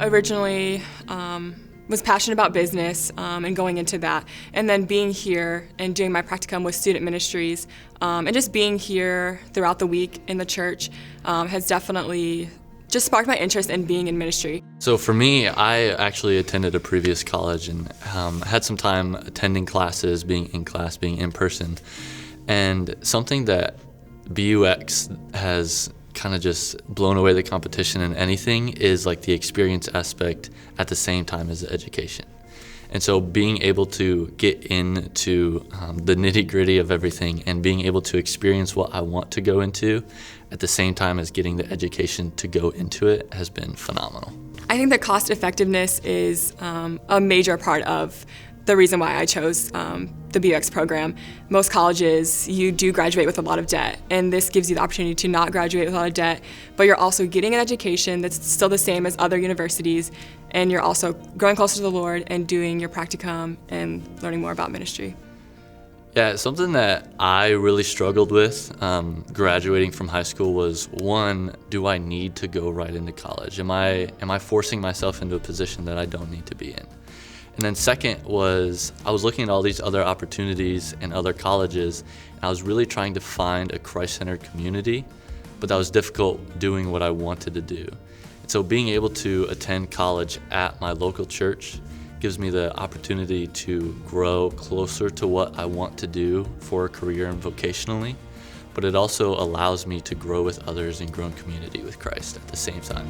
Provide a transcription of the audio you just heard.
Originally, was passionate about business and going into that, and then being here and doing my practicum with student ministries, and just being here throughout the week in the church has definitely just sparked my interest in being in ministry. So for me, I actually attended a previous college and had some time attending classes, being in class, being in person. And something that BUX has kind of just blown away the competition in anything is like the experience aspect at the same time as the education. And so being able to get into the nitty-gritty of everything and being able to experience what I want to go into at the same time as getting the education to go into it has been phenomenal. I think that cost effectiveness is a major part of the reason why I chose the BUX program. Most colleges, you do graduate with a lot of debt, and this gives you the opportunity to not graduate with a lot of debt, but you're also getting an education that's still the same as other universities, and you're also growing closer to the Lord and doing your practicum and learning more about ministry. Yeah, something that I really struggled with graduating from high school was, one, do I need to go right into college? Am I forcing myself into a position that I don't need to be in? And then second was, I was looking at all these other opportunities in other colleges, and I was really trying to find a Christ-centered community, but that was difficult doing what I wanted to do. And so being able to attend college at my local church gives me the opportunity to grow closer to what I want to do for a career and vocationally, but it also allows me to grow with others and grow in community with Christ at the same time.